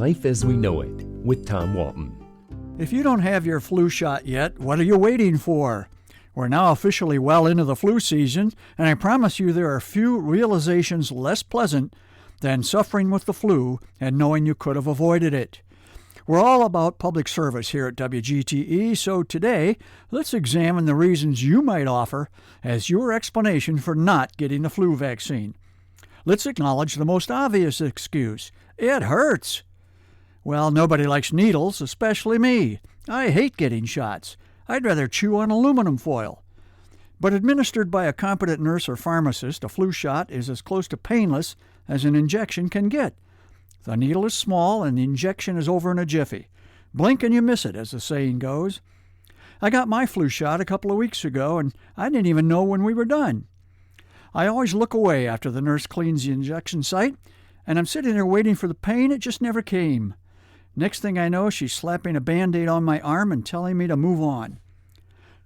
Life as We Know It with Tom Walton. If you don't have your flu shot yet, what are you waiting for? We're now officially well into the flu season, and I promise you there are few realizations less pleasant than suffering with the flu and knowing you could have avoided it. We're all about public service here at WGTE, so today let's examine the reasons you might offer as your explanation for not getting the flu vaccine. Let's acknowledge the most obvious excuse. It hurts. Well, nobody likes needles, especially me. I hate getting shots. I'd rather chew on aluminum foil. But administered by a competent nurse or pharmacist, a flu shot is as close to painless as an injection can get. The needle is small and the injection is over in a jiffy. Blink and you miss it, as the saying goes. I got my flu shot a couple of weeks ago, and I didn't even know when we were done. I always look away after the nurse cleans the injection site, and I'm sitting there waiting for the pain. It just never came. Next thing I know, she's slapping a Band-Aid on my arm and telling me to move on.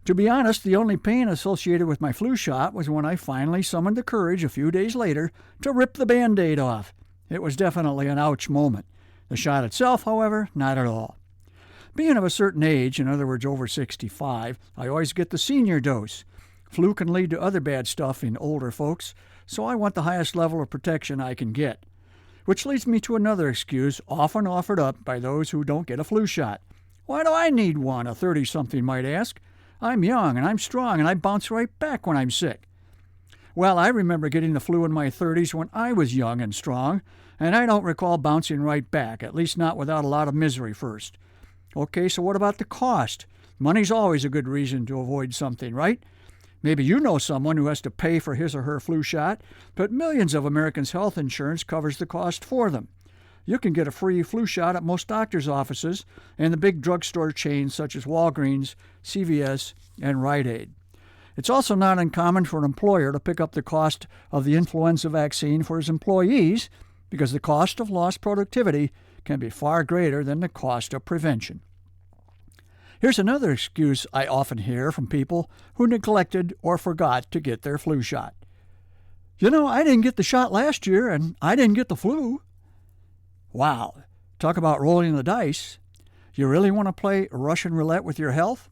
To be honest, the only pain associated with my flu shot was when I finally summoned the courage a few days later to rip the Band-Aid off. It was definitely an ouch moment. The shot itself, however, not at all. Being of a certain age, in other words over 65, I always get the senior dose. Flu can lead to other bad stuff in older folks, so I want the highest level of protection I can get. Which leads me to another excuse often offered up by those who don't get a flu shot. Why do I need one, a 30-something might ask? I'm young and I'm strong and I bounce right back when I'm sick. Well, I remember getting the flu in my 30s when I was young and strong, and I don't recall bouncing right back, at least not without a lot of misery first. Okay, so what about the cost? Money's always a good reason to avoid something, right? Maybe you know someone who has to pay for his or her flu shot, but millions of Americans' health insurance covers the cost for them. You can get a free flu shot at most doctors' offices and the big drugstore chains such as Walgreens, CVS, and Rite Aid. It's also not uncommon for an employer to pick up the cost of the influenza vaccine for his employees because the cost of lost productivity can be far greater than the cost of prevention. Here's another excuse I often hear from people who neglected or forgot to get their flu shot. You know, I didn't get the shot last year and I didn't get the flu. Wow, talk about rolling the dice. You really want to play Russian roulette with your health?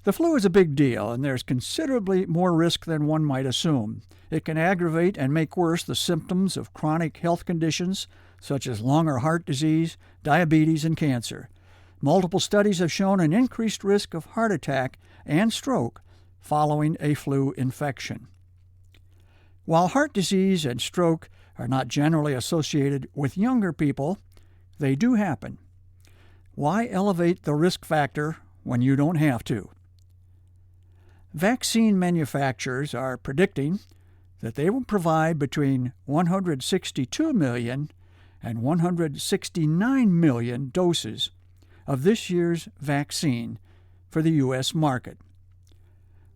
The flu is a big deal, and there's considerably more risk than one might assume. It can aggravate and make worse the symptoms of chronic health conditions such as lung or heart disease, diabetes, and cancer. Multiple studies have shown an increased risk of heart attack and stroke following a flu infection. While heart disease and stroke are not generally associated with younger people, they do happen. Why elevate the risk factor when you don't have to? Vaccine manufacturers are predicting that they will provide between 162 million and 169 million doses of this year's vaccine for the U.S. market.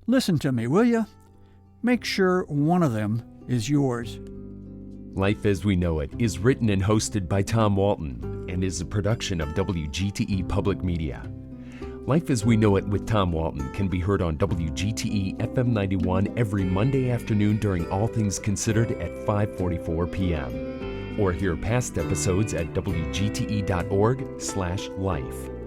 Listen to me, will you? Make sure one of them is yours. Life as We Know It is written and hosted by Tom Walton and is a production of WGTE Public Media. Life as We Know It with Tom Walton can be heard on WGTE FM 91 every Monday afternoon during All Things Considered at 5:44 p.m. Or hear past episodes at WGTE.org/life.